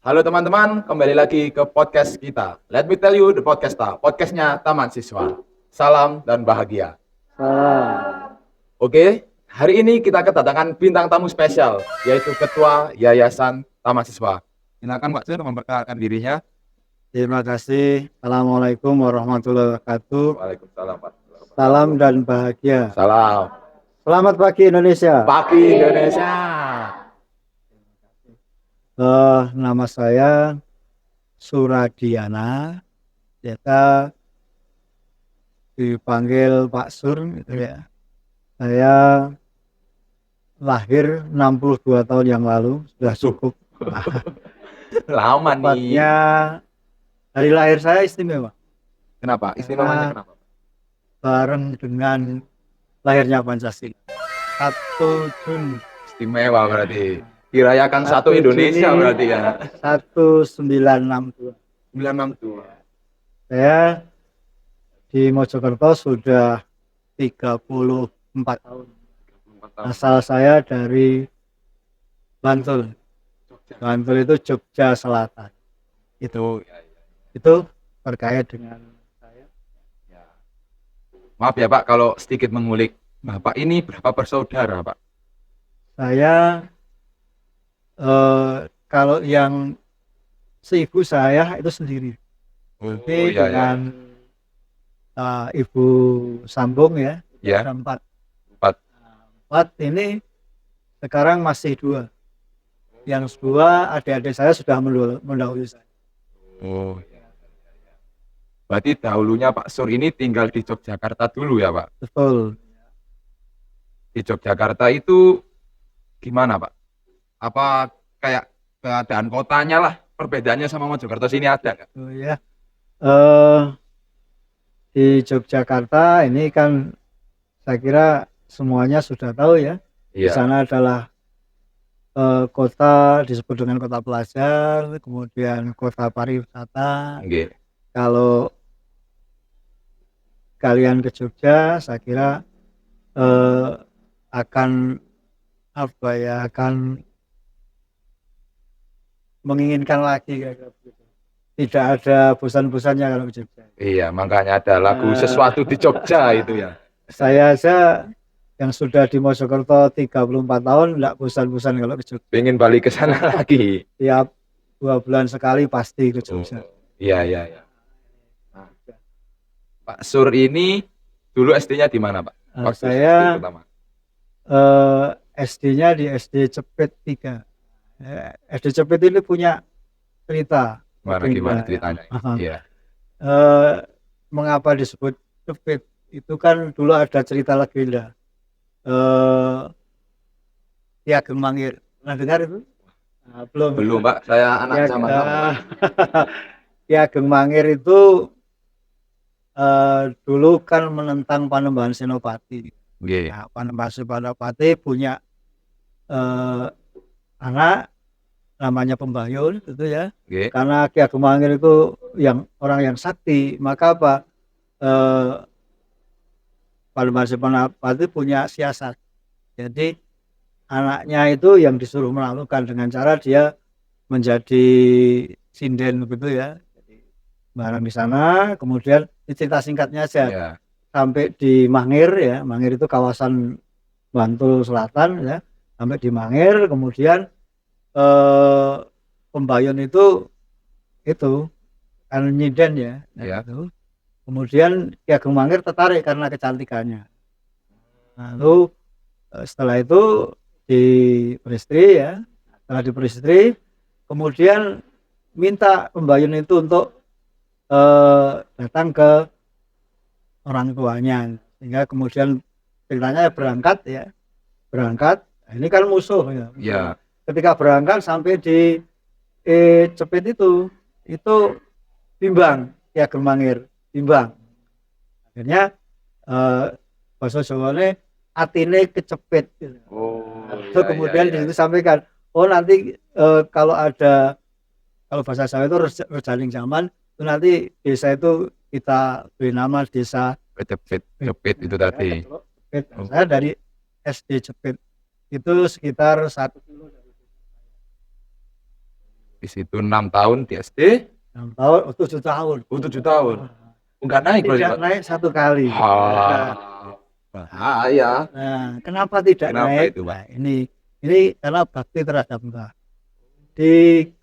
Halo teman-teman, kembali lagi ke podcast kita. Let me tell you the podcastnya Taman Siswa. Salam dan bahagia. Salam. Oke, hari ini kita kedatangan bintang tamu spesial, yaitu Ketua Yayasan Taman Siswa. Silakan Pak Sur memperkenalkan dirinya. Terima kasih. Assalamualaikum warahmatullahi wabarakatuh. Waalaikumsalam Pak. Salam dan bahagia. Salam. Selamat pagi Indonesia. Pagi Indonesia. Nama saya Suradiana. Kita dipanggil Pak Sur gitu ya. Saya lahir 62 tahun yang lalu, sudah cukup. Lama nih. Tepatnya hari lahir saya istimewa. Kenapa? Istimewanya kenapa? Bareng dengan lahirnya Pancasila. 1 Juni. Istimewa berarti. Dirayakan satu 1 Indonesia Juni berarti ya. 1962. 962. Saya di Mojokerto sudah 34 tahun. 34 tahun. Asal saya dari Bantul. Bantul itu Jogja Selatan. Itu terkait dengan saya. Ya. Maaf ya Pak, kalau sedikit mengulik. Bapak ini berapa bersaudara Pak? Saya kalau yang seibu saya itu sendiri. Tapi dengan Ibu sambung ya, Ya. ada 4. Empat. 4 ini sekarang masih 2. Yang 2 adik-adik saya sudah mendahului saya. Oh. Berarti dahulunya Pak Sur ini tinggal di Yogyakarta dulu ya Pak? Betul. Di Yogyakarta itu gimana Pak? Apa kayak keadaan kotanya lah, perbedaannya sama Mojokerto sini ada nggak? Oh ya. Di Yogyakarta ini kan saya kira semuanya sudah tahu ya. Di sana adalah kota disebut dengan kota pelajar, kemudian kota pariwisata. Nggih. Kalau kalian ke Jogja, saya kira akan menginginkan lagi kayak gitu. Tidak ada bosan-bosannya kalau ke Jogja. Iya, makanya ada lagu sesuatu di Jogja itu ya. Saya aja yang sudah di Mojokerto 34 tahun enggak bosan-bosan kalau ke Jogja. Pengen balik ke sana lagi. Tiap 2 bulan sekali pasti ke Jogja. Iya. Nah, Pak Sur ini dulu SD-nya di mana Pak? Saya SD-nya di SD Cepet 3. SD Cepet ini punya cerita. Gimana ceritanya? Iya. Mengapa disebut Cepet? Itu kan dulu ada cerita legenda. Ki Ageng Mangir. Pernah dengar itu? Belum Pak, saya anak zaman kamu. Ki Ageng Mangir itu dulu kan menentang Panembahan Senopati. Nah, Panembahan Senopati punya anak namanya Pembayun gitu ya. Karena Ki Ageng Mangir itu orang yang sakti, maka apa? Panembahan Senopati punya siasat. Jadi anaknya itu yang disuruh melakukan dengan cara dia menjadi sinden begitu ya. Barang di sana, kemudian cerita singkatnya aja sampai di Mangir ya. Mangir itu kawasan Bantul Selatan ya. Sampai di Mangir, kemudian Pembayun itu kan nyinden ya. Gitu. Kemudian Ki Ageng Mangir tertarik karena kecantikannya. Lalu setelah itu diperistri ya. Setelah diperistri, kemudian minta Pembayun itu untuk datang ke orang tuanya, sehingga kemudian ceritanya berangkat. Ini kan musuh ya. Ketika berangkat sampai di Cepet itu bimbang Ki Ageng Mangir, bimbang. Akhirnya bahasa Jawanya atine kecepet. Kemudian di situ sampaikan, nanti kalau bahasa Jawa itu rejaling zaman itu nanti desa itu kita beri nama desa Cepet itu tadi. Saya dari SD Cepet itu sekitar 1 kilo dari Di situ 6 tahun di SD, 6 tahun, 7 tahun. 7 tahun. Enggak naik berarti, Tidak Pak. naik 1 kali. Bahaya. Nah, kenapa tidak Kenapa naik? itu, Pak? Nah, ini karena bakti terhadap Mbah. Di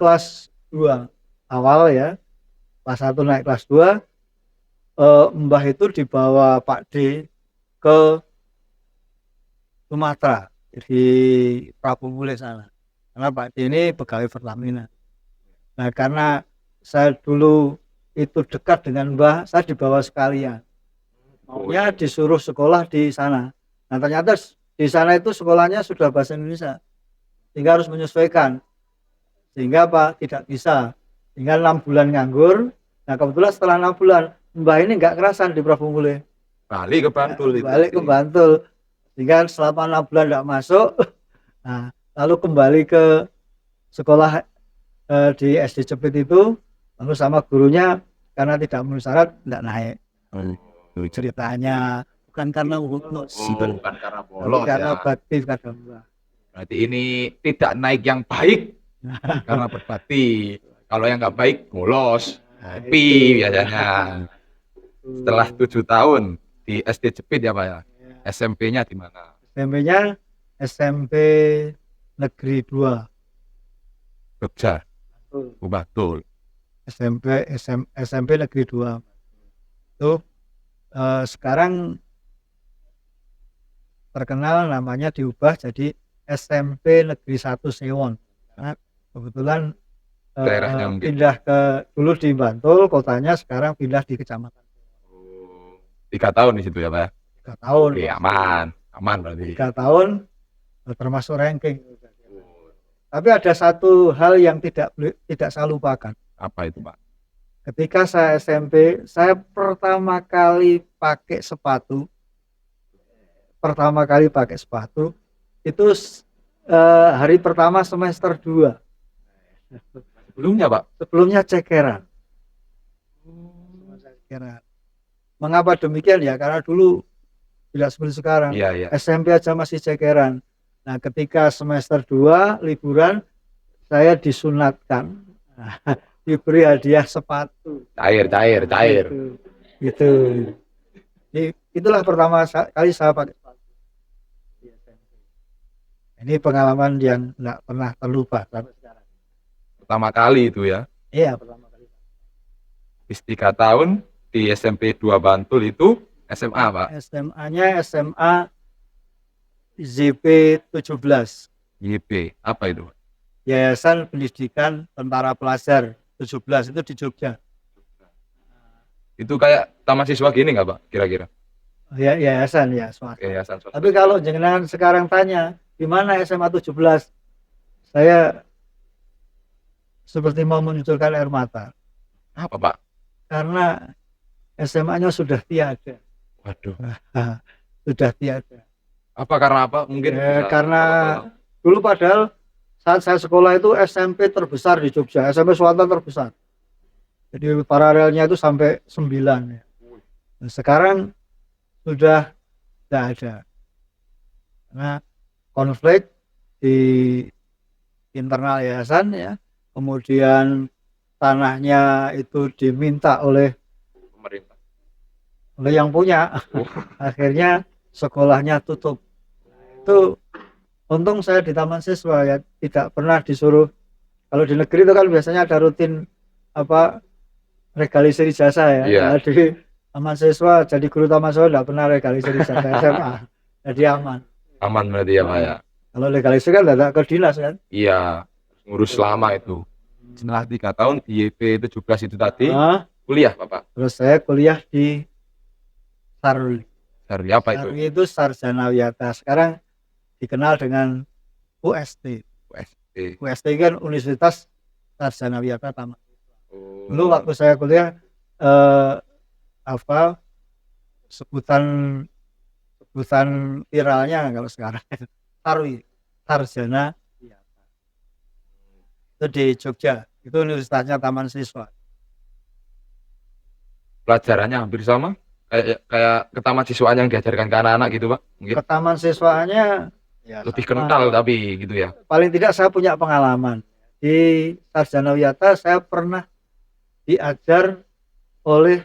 kelas 2 awal ya, kelas 1 naik kelas 2, Mbah itu dibawa Pak D ke Sumatera, di Prabu Mulih sana. Karena Pak D ini pegawai Pertamina. Nah, karena saya dulu itu dekat dengan Mbah, saya dibawa sekalian. Maunya disuruh sekolah di sana. Nah, ternyata di sana itu sekolahnya sudah bahasa Indonesia, sehingga harus menyesuaikan. Sehingga Pak tidak bisa. Tinggal 6 bulan nganggur. Nah, kebetulan setelah 6 bulan, Mbah ini nggak kerasan di Prabu Mulih. Balik ke Bantul itu. Balik ke Bantul. Sehingga selama 6 bulan nggak masuk. Nah, lalu kembali ke sekolah di SD Cepit itu, lalu sama gurunya karena tidak memenuhi syarat nggak naik. Ceritanya bukan karena bolos, Bukan karena tapi bolos karena ya. bakti kadang Mbah. Berarti ini tidak naik yang baik karena berbakti. Kalau yang nggak baik bolos, kopi biasanya. Setelah 7 tahun di SD Jepit ya Pak ya. SMP-nya di mana? SMP-nya SMP Negeri 2. Jogja. Betul. SMP Negeri 2. Itu sekarang terkenal, namanya diubah jadi SMP Negeri 1 Sewon. Karena kebetulan Daerahnya mungkin. pindah ke dulu di Bantul kotanya, sekarang pindah di kecamatan. 3 tahun di situ ya Pak ya. 3 tahun. Oke, aman berarti. 3 tahun termasuk ranking. Tapi ada satu hal yang tidak saya lupakan. Apa itu Pak? Ketika saya SMP, saya pertama kali pakai sepatu itu hari pertama semester 2. Sebelumnya Pak? Sebelumnya cekeran. Mengapa demikian ya? Karena dulu tidak seperti sekarang. Iya. SMP aja masih cekeran. Nah, ketika semester 2 liburan, saya disunatkan. Diberi hadiah sepatu. Cair. Gitu. Itulah pertama kali saya pakai sepatu. Ini pengalaman yang nggak pernah terlupa sampai sekarang. Pertama kali itu ya. Iya, pertama kali. Habis 3 tahun di SMP 2 Bantul itu SMA Pak. SMA-nya SMA ZP 17. YP, apa itu? Yayasan Pendidikan Tentara Pelajar 17, itu di Jogja. Itu kayak taman siswa gini nggak Pak, kira-kira? Ya, yayasan ya, swasta. Yayasan swasta. Tapi kalau jenengan sekarang tanya, di mana SMA 17? Saya seperti mau menunjukkan air mata. Apa Pak? Karena SMA-nya sudah tiada. Waduh. Sudah tiada. Apa karena apa? Mungkin karena dulu padahal saat saya sekolah itu SMP terbesar di Jogja, SMP swasta terbesar. Jadi paralelnya itu sampai 9 ya. Nah, sekarang sudah tidak ada. Karena konflik di internal yayasan ya. Kemudian tanahnya itu diminta oleh pemerintah, oleh yang punya. Akhirnya sekolahnya tutup. Itu untung saya di taman siswa ya, tidak pernah disuruh. Kalau di negeri itu kan biasanya ada rutin legalisir ijazah ya. Iya. Nah, di taman siswa jadi guru taman siswa tidak pernah legalisir ijazah SMA. Jadi aman. Aman berarti ya Pak ya. Kalau legalisir kan tidak ke dinas kan. Iya, ngurus lama itu. Setelah 3 tahun di YP 17 itu tadi kuliah Bapak. Terus saya kuliah di Saruli. Saruli apa itu? Saruli itu Sarjana Wiyata. Sekarang dikenal dengan UST. UST kan Universitas Sarjana Wiyata Taman. Dulu waktu saya kuliah sebutan viralnya kalau sekarang Sarwi, Sarjana Wiyata. Itu di Jogja. Itu universitasnya Taman Siswa. Pelajarannya hampir sama? Kayak ke taman siswaan yang diajarkan ke anak-anak gitu Pak? Mungkin Ke taman siswaannya ya, lebih kental tapi gitu ya. Paling tidak saya punya pengalaman. di Sarjana Wiyata saya pernah diajar oleh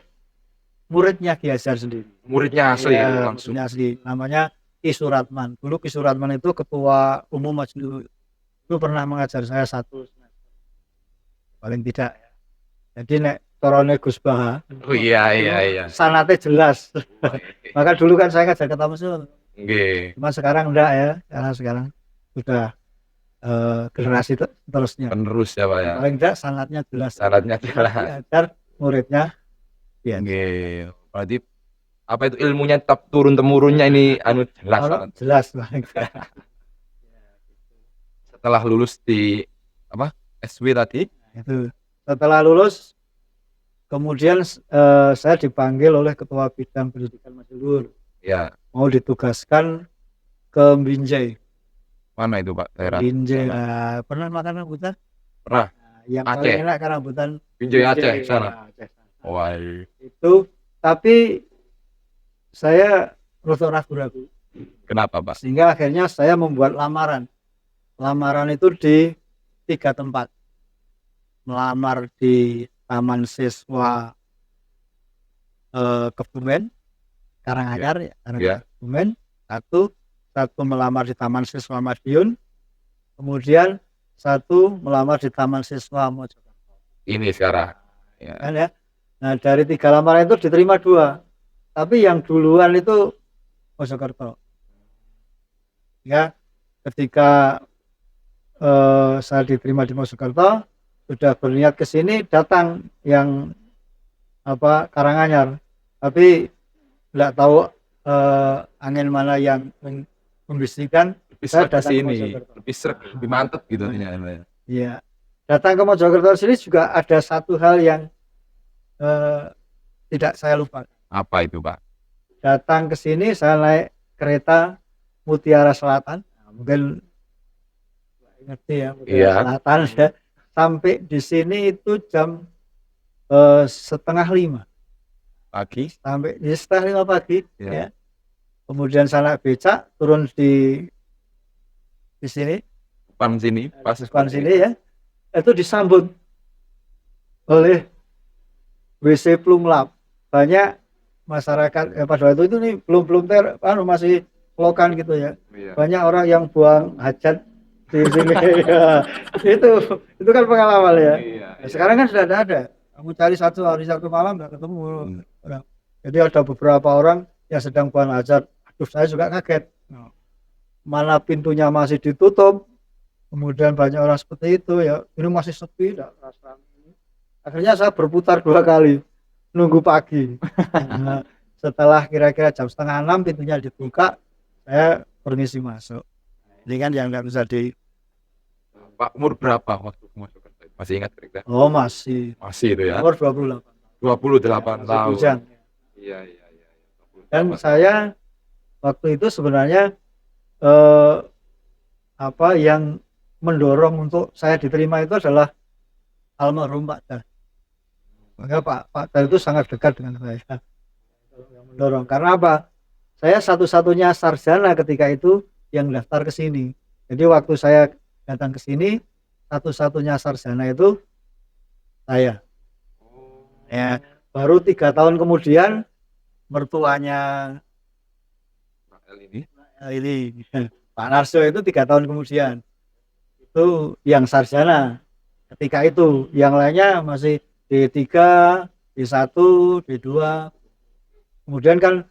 muridnya Ki Hajar sendiri. Muridnya asli Ya, itu langsung. muridnya asli. Namanya Ki Suratman. Dulu Ki Suratman itu ketua umum Majelis. Itu pernah mengajar saya 1 semester. Paling tidak ya. Jadi nek corone Gus Baha. Oh iya. Sanate jelas. Maka dulu kan saya ngajar ke Tamsul. Nggih. Cuma sekarang enggak ya. Karena sekarang sudah generasi terusnya. Penerus ya Pak ya. Paling enggak sanatnya jelas. Syaratnya jelas. Diajar muridnya. Ya. Nggih. Berarti apa itu ilmunya tetap turun temurunnya ini anu jelas banget. Jelas paling enggak. Setelah lulus di apa? SW tadi? Itu setelah lulus kemudian saya dipanggil oleh ketua bidang pendidikan Madiun, Ya. mau ditugaskan ke Binjai. Mana itu Pak daerah? Binjai pernah makan rambutan? Pernah. Yang Aceh. paling enak kan rambutan Binjai Aceh sana. Aceh. Wah. Itu tapi saya rada ragu-ragu Kenapa Pak? sehingga akhirnya saya membuat lamaran itu di 3 tempat. Melamar di Taman Siswa Kebumen, Karanganyar ya, Ya. Kebumen. Satu melamar di Taman Siswa Madiun, kemudian satu melamar di Taman Siswa Mojokerto. Ini sekarang. Ya. Kan ya. Nah dari 3 lamaran itu diterima 2, tapi yang duluan itu Mojokerto. Ya, ketika saya diterima di Mojokerto, sudah berniat ke sini, datang yang Karanganyar, tapi nggak tahu angin mana yang membisikkan Lebih saya sreg ke datang ke sini, Mojokerto. lebih sreg, lebih mantep gitu ternyata. Iya, datang ke Mojokerto sini juga ada satu hal yang tidak saya lupa. Apa itu Pak? Datang ke sini saya naik kereta Mutiara Selatan, mungkin ngerti ya, Mutiara Iya. Selatan ya. Sampai di sini itu jam 4:30 Pagi. sampai di 4:30 pagi. Iya. Ya. Kemudian saya naik becak turun di sini, Depan sini, pas depan sini ya, itu disambut oleh WC Plumlap. Banyak masyarakat pada waktu itu nih belum masih lokan gitu ya. Iya. Banyak orang yang buang hajat di sini. Ya, itu kan pengalaman ya. Iya. Sekarang kan sudah ada. Kamu cari hari Sabtu malam nggak ketemu orang. Jadi ada beberapa orang yang sedang buang hajat. Aduh, saya juga kaget. Mana pintunya masih ditutup. Kemudian banyak orang seperti itu ya. Ini masih sepi, enggak rasa. Akhirnya saya berputar 2 kali nunggu pagi. Nah, setelah kira-kira jam 5:30 pintunya dibuka, saya permisi masuk. Ini kan yang nggak bisa di. Pak umur berapa waktu masuk kerja? Masih ingat kira-kira? Oh masih. Masih itu ya. Umur 28. 28 tahun. Bujang. Iya. Dan saya waktu itu sebenarnya yang mendorong untuk saya diterima itu adalah almarhum Pak Dar. Maka Pak Dar itu sangat dekat dengan saya. Yang mendorong karena apa? Saya satu-satunya sarjana ketika itu yang daftar ke sini. Jadi waktu saya datang ke sini, satu-satunya sarjana itu saya. Ya, baru 3 tahun kemudian mertuanya ini Pak Narso itu 3 tahun kemudian itu yang sarjana ketika itu, yang lainnya masih D3, D1, D2, kemudian kan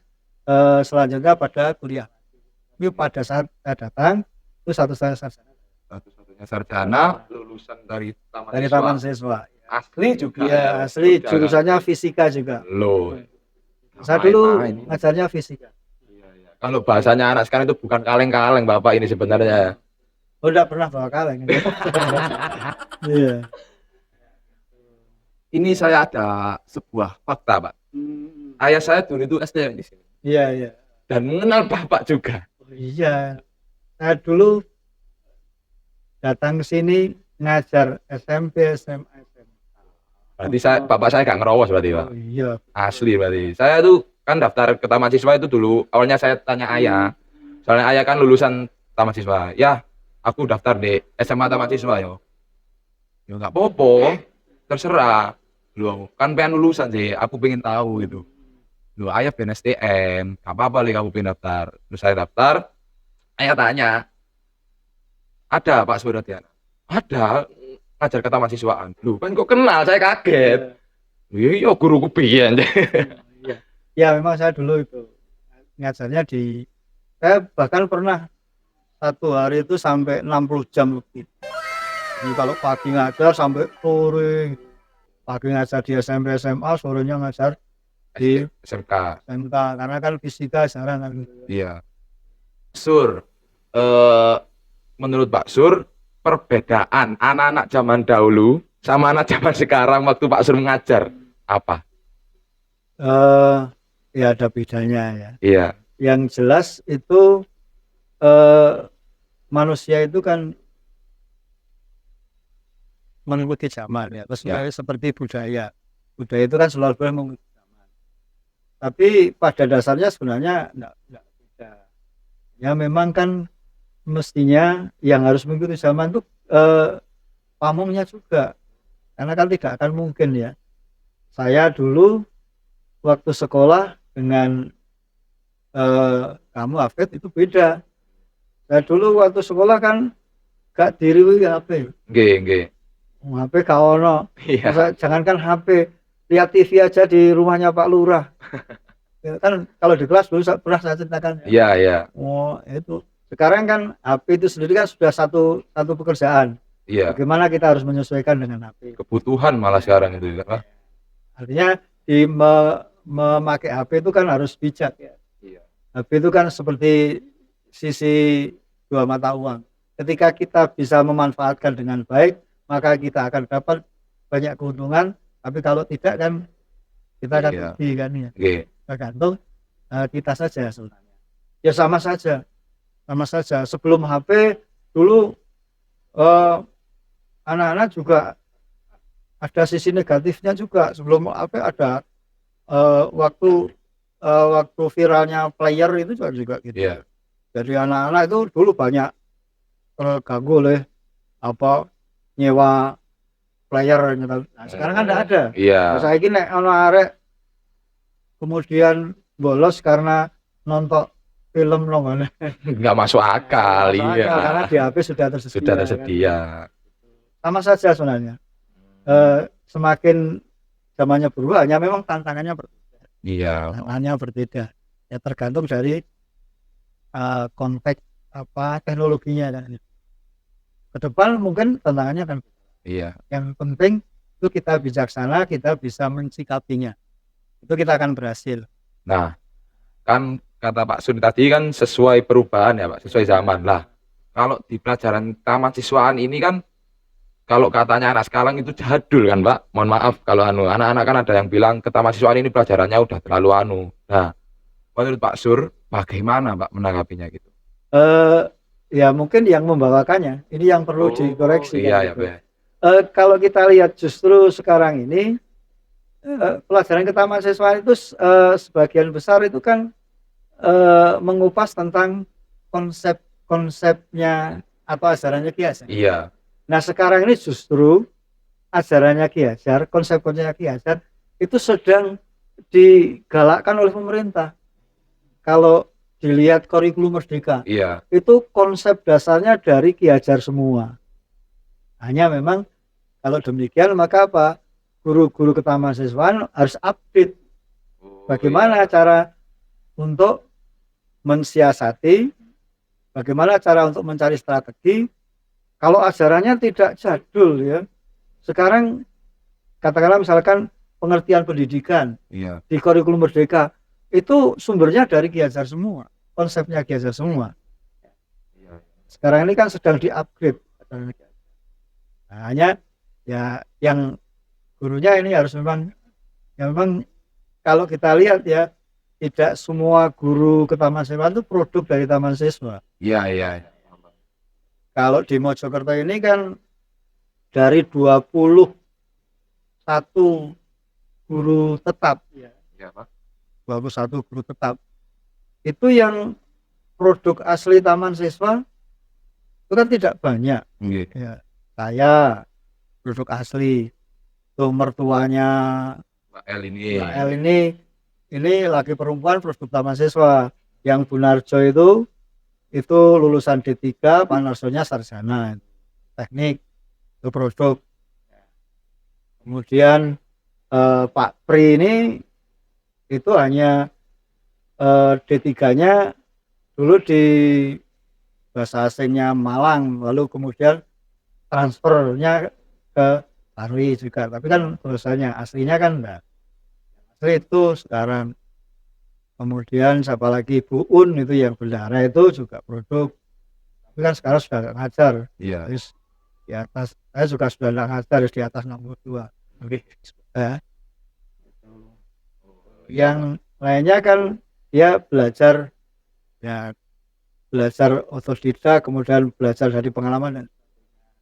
selanjutnya pada kuliah. Tapi pada saat saya datang itu satu-satunya sarjana lulusan dari Taman Siswa. Asli juga. Ya, asli jurusannya fisika juga. Loh. Saya dulu ngajarnya fisika. Iya. Kalau bahasanya anak sekarang itu bukan kaleng-kaleng Bapak ini sebenarnya. Oh, enggak pernah bawa kaleng. Iya. Ini saya ada sebuah fakta, Pak. Ayah saya dulu itu SD di sini. Iya. Dan mengenal Bapak juga. Oh, iya. Saya dulu datang ke sini ngajar SMP, SMA, Berarti Bapak saya gak ngerowos berarti, Pak. Oh, iya. Asli berarti. Saya tuh kan daftar ke Taman Siswa itu dulu. Awalnya saya tanya ayah. Soalnya ayah kan lulusan Taman Siswa. Ya, aku daftar di SMA Taman Siswa yo. Ya nggak apa-apa, terserah. Lu kan pengen lulusan sih, aku pengen tahu gitu. Lu ayah pengen STM, gak apa-apa nih kamu pengen daftar. Terus saya daftar, ayah tanya, ada Pak Suratiana? Ada, ngajar kata mahasiswaan. Lu kan kok kenal, saya kaget. Iya, guruku pian. Iya. Ya memang saya dulu itu ngajarnya saya bahkan pernah satu hari itu sampai 60 jam lebih. Jadi kalau pagi ngajar sampai sore, pagi ngajar di SMP SMA, sorenya ngajar di SMK. SMK karena kan fisika sekarang kan gitu. Iya. Sur, eh, menurut Pak Sur, perbedaan anak-anak zaman dahulu sama anak zaman sekarang waktu Pak Sur mengajar apa? Eh ya ada bedanya ya. Iya, Yang jelas itu eh, manusia itu kan mengikuti zaman ya. Terus ya, seperti budaya. Budaya itu kan selalu mengikuti zaman. Tapi pada dasarnya sebenarnya enggak beda. Ya memang kan mestinya yang harus mengikuti zaman itu pamongnya juga. Karena kan tidak akan mungkin ya. Saya dulu waktu sekolah dengan kamu Hafid itu beda. Saya dulu waktu sekolah kan gak diriwi HP. nggih. HP gak ono. Iya, Jangankan HP, lihat TV aja di rumahnya Pak Lurah. Ya, kan kalau di kelas dulu pernah saya ceritakan ya. iya, Oh, itu. Sekarang kan HP itu sendiri kan sudah satu pekerjaan. iya. Bagaimana kita harus menyesuaikan dengan HP. Kebutuhan malah sekarang itu kan, Pak? Artinya memakai HP itu kan harus bijak ya. Iya. HP itu kan seperti sisi dua mata uang. Ketika kita bisa memanfaatkan dengan baik, maka kita akan dapat banyak keuntungan. Tapi kalau tidak kan kita akan Iya. rugi kan ya. Nggih. Tergantung kita saja sebenarnya. Ya sama saja. Sebelum HP dulu anak-anak juga ada sisi negatifnya juga. Sebelum HP ada waktu viralnya player itu juga gitu. Iya. Jadi anak-anak itu dulu banyak terganggu oleh apa nyewa player gitu. Nah, sekarang kan tidak ada. Iya. Nah, saya ini nek ono arek kemudian bolos karena nonton film nonton Nggak masuk akal, iya. karena di HP sudah tersedia. Sudah tersedia. Sama saja sebenarnya. Semakin zamannya berubah, hanya memang tantangannya Iya. berbeda. Ya tergantung dari konteks teknologinya dan ke depan mungkin tantangannya kan. Iya. Yang penting itu kita bijaksana, kita bisa mensikapinya. Itu kita akan berhasil. Nah, kan kata Pak Sun tadi kan sesuai perubahan ya Pak, sesuai zaman lah. Kalau di pelajaran taman siswaan ini kan, kalau katanya anak sekarang itu jadul kan Pak. Mohon maaf kalau anak-anak kan ada yang bilang ke taman siswaan ini pelajarannya udah terlalu Nah, menurut Pak Sur, bagaimana Pak menanggapinya gitu? Ya mungkin yang membawakannya ini yang perlu dikoreksi. Iya, kan, ya, kalau kita lihat justru sekarang ini pelajaran ketamasiswaan itu sebagian besar itu kan mengupas tentang konsepnya atau ajarannya Ki Hajar. Iya. Nah sekarang ini justru ajarannya Ki Hajar, konsepnya Ki Hajar itu sedang digalakkan oleh pemerintah. Kalau dilihat kurikulum Merdeka, Iya. itu konsep dasarnya dari Ki Hajar semua. Hanya memang kalau demikian maka apa? Guru-guru ketamasiswaan harus update bagaimana cara untuk mensiasati, bagaimana cara untuk mencari strategi. Kalau ajarannya tidak jadul ya. Sekarang katakanlah misalkan pengertian pendidikan di kurikulum Merdeka itu sumbernya dari Ki Hajar semua, konsepnya Ki Hajar semua. Sekarang ini kan sedang di-upgrade. Nah, hanya ya yang gurunya ini harus memang kalau kita lihat ya tidak semua guru ketamasiswaan itu produk dari taman siswa. Iya. Kalau di Mojokerto ini kan dari 21 guru tetap ya. Iya, Pak. 21 guru tetap. Itu yang produk asli taman siswa itu kan tidak banyak. Iya. Ya, saya produk asli. Tuh mertuanya Mbak L ini. Mbak L ini laki perempuan produk taman siswa. Yang Bunarjo itu lulusan D3, Pak Narsonya sarjana teknik itu produk. Kemudian Pak Pri ini itu hanya D3-nya dulu di bahasa asingnya Malang, lalu kemudian transfernya ke Parwi juga, tapi kan perusahaannya aslinya kan enggak. Asli itu sekarang. Kemudian siapa lagi, Bu Un itu yang bendara itu juga produk, tapi kan sekarang sudah nggak ngajar. Iya. Terus di atas, saya juga sudah nggak ngajar, di atas 62. Oke. Ya. Yang lainnya kan dia belajar otodidak, kemudian belajar dari pengalaman,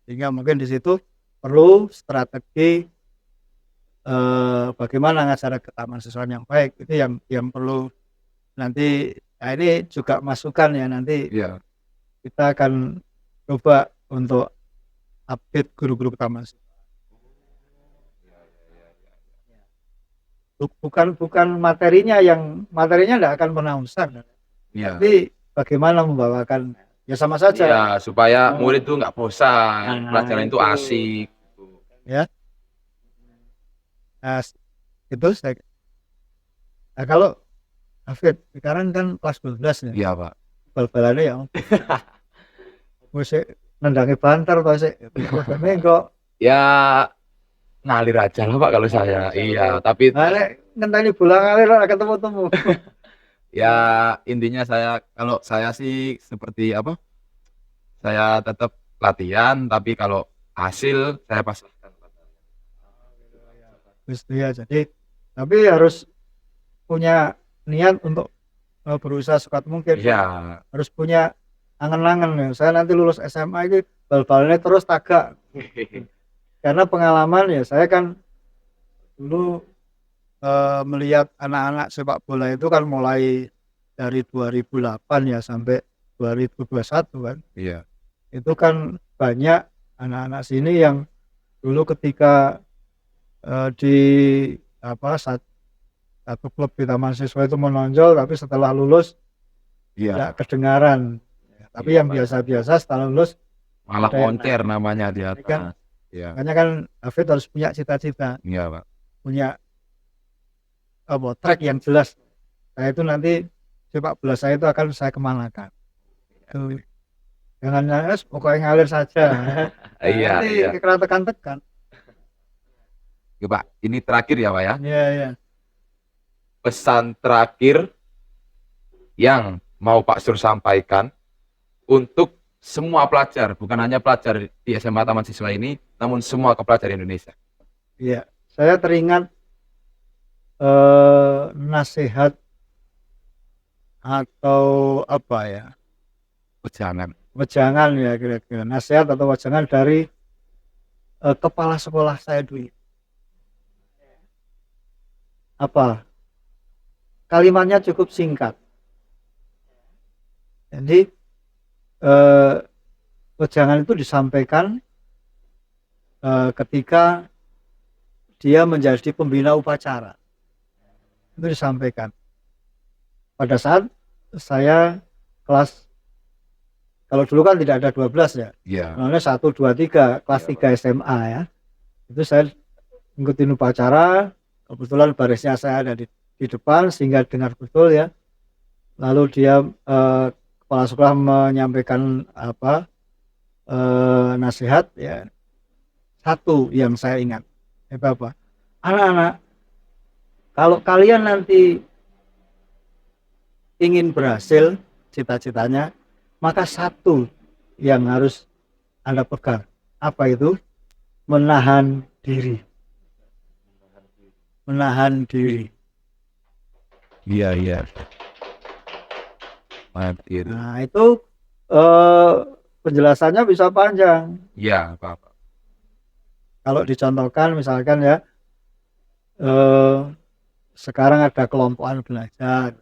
sehingga mungkin di situ perlu strategi bagaimana ngajar ke taman siswa yang baik. Itu yang perlu nanti. Nah, ini juga masukan ya, nanti Iya. kita akan coba untuk update guru-guru taman siswa. Bukan materinya tidak akan pernah usang, Iya. tapi bagaimana membawakan, ya sama saja. Iya, supaya murid itu nggak bosan, pelajaran itu asik. Ya. Nah, itu saya. Nah, kalau Hafid sekarang kan kelas 12 ya. Iya, Pak. Bal-balannya ya. Musik nendangi banter Pak sih. Kok Ya ngalir aja lah Pak kalau saya. Iya, tapi ngenteni bola ngalir ora ketemu-temu. ya intinya kalau saya sih seperti apa? Saya tetap latihan, tapi kalau hasil saya pasrahkan. Ya, jadi tapi harus punya niat untuk berusaha sekuat mungkin. Iya. Harus punya angen-angen ya. Saya nanti lulus SMA ini bal-balnya terus tagak. Karena pengalaman ya, saya kan dulu melihat anak-anak sepak bola itu kan mulai dari 2008 ya sampai 2021 kan. Iya. Itu kan banyak anak-anak sini yang dulu ketika di satu klub di taman siswa itu menonjol, tapi setelah lulus tidak kedengaran. Tapi yang biasa-biasa setelah lulus malah koncer namanya di atas. Kan, makanya kan Hafid harus punya cita-cita. Iya, Pak. Punya track yang jelas. Saya itu nanti sepak bola saya itu akan saya kemanakan. Jangan pokoknya ngalir saja. Iya. Karena tekan-tekan. Ya, Pak, ini terakhir ya Pak ya. Iya. Pesan terakhir yang mau Pak Sur sampaikan untuk semua pelajar, bukan hanya pelajar di SMA Taman Siswa ini, namun semua pelajar Indonesia. Iya, saya teringat nasihat atau apa ya? Wejangan ya kira-kira. Nasihat atau wejangan dari kepala sekolah saya dulu. Apa? Kalimatnya cukup singkat. Jadi wejangan itu disampaikan ketika dia menjadi pembina upacara. Itu disampaikan pada saat saya kelas, kalau dulu kan tidak ada 12 ya. Iya. Namanya 1, 2, 3, kelas 3 SMA ya. Itu saya ngikutin upacara, kebetulan barisnya saya ada di depan sehingga dengar betul ya. Lalu dia kepala sekolah menyampaikan nasihat ya. Satu yang saya ingat, Bapak, anak-anak, kalau kalian nanti ingin berhasil cita-citanya, maka satu yang harus Anda pegang. Apa itu? Menahan diri. Menahan diri. Iya. Mati. Nah, itu penjelasannya bisa panjang. Iya, Pak. Kalau dicontohkan misalkan ya, sekarang ada kelompokan belajar.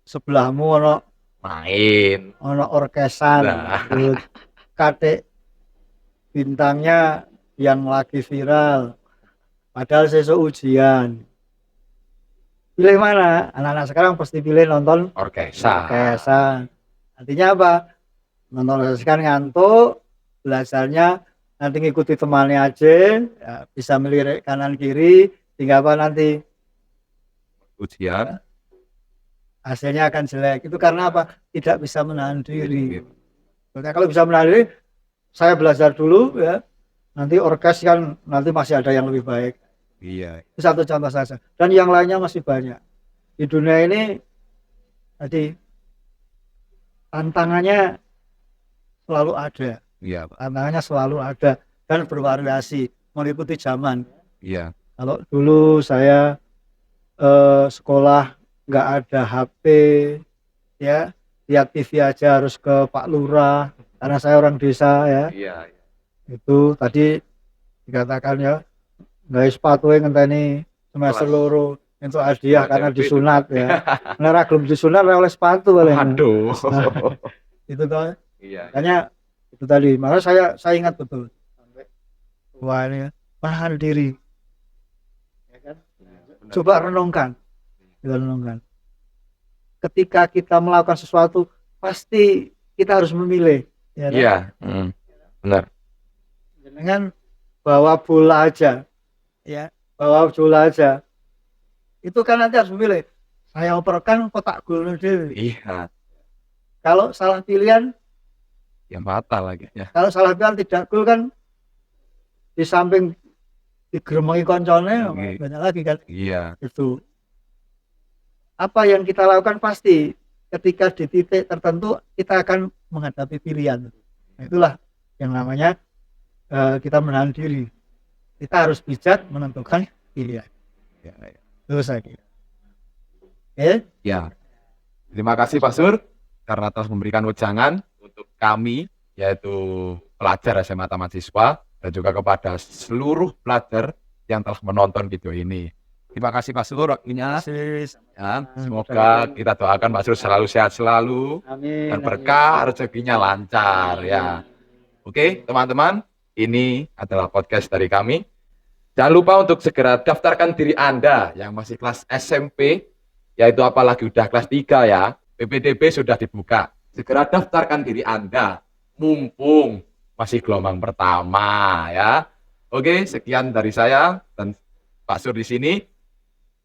Sebelahmu ono main, ono orkesan, katik bintangnya yang lagi viral, padahal sesuk ujian. Pilih mana? Anak-anak sekarang pasti pilih nonton Orkesa. orkesa. Artinya apa? Nonton orkesa kan ngantuk, belajarnya nanti ngikuti temannya aja, ya, bisa melirik kanan kiri, tinggal apa nanti Ujian. hasilnya akan jelek. Itu karena apa? Tidak bisa menahan diri. Makanya kalau bisa menahan diri, saya belajar dulu ya. Nanti orkes kan nanti masih ada yang lebih baik. Iya. Itu satu contoh saja. Dan yang lainnya masih banyak. Di dunia ini tadi tantangannya selalu ada. Iya, Pak. Tantangannya selalu ada dan bervariasi mengikuti zaman. Iya. Kalau dulu saya sekolah nggak ada HP, ya lihat TV aja harus ke Pak Lurah karena saya orang desa ya. Iya. Itu tadi dikatakan ya nggak sepatu yang ngenteni semester Kelas. loro untuk hadiah Kelas karena SMP disunat ya. Nah, gelem disunat ora oleh sepatu paling. Aduh. Itu toh. Iya. Makanya itu tadi, makanya saya ingat betul. Wah ini ya, menahan diri. Ya kan? Coba renungkan. Ketika kita melakukan sesuatu, pasti kita harus memilih. Ya kan? Iya. Benar. Dengan bawa bola aja, ya, bawa bola aja. Itu kan nanti harus memilih. Saya operkan kotak gol dhewe. Iya. Kalau salah pilihan, Yang fatal lagi ya. kalau salah pilihan tidak gol kan di samping digeremengi koncone banyak lagi kan. Iya. Itu apa yang kita lakukan pasti ketika di titik tertentu kita akan menghadapi pilihan. Nah, itulah yang namanya kita menahan diri. Kita harus bijak menentukan pilihan. Ya. Itu saya kira. Oke? Ya. Terima kasih Pak Sur karena telah memberikan wejangan untuk kami yaitu pelajar SMA Taman Siswa dan juga kepada seluruh pelajar yang telah menonton video ini. Terima kasih Pak Sur waktunya. Ya, semoga kita doakan Pak Sur selalu sehat selalu Amin. dan berkah rezekinya lancar ya. Oke, teman-teman, ini adalah podcast dari kami. Jangan lupa untuk segera daftarkan diri Anda yang masih kelas SMP, yaitu apalagi udah kelas 3 ya. PPDB sudah dibuka. Segera daftarkan diri Anda, mumpung masih gelombang pertama ya. Oke, sekian dari saya dan Pak Sur di sini.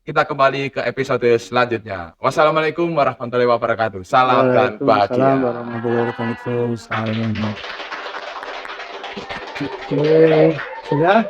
Kita kembali ke episode selanjutnya. Wassalamualaikum warahmatullahi wabarakatuh. Salam dan bahagia. Waalaikumsalam warahmatullahi wabarakatuh. Oke, sudah.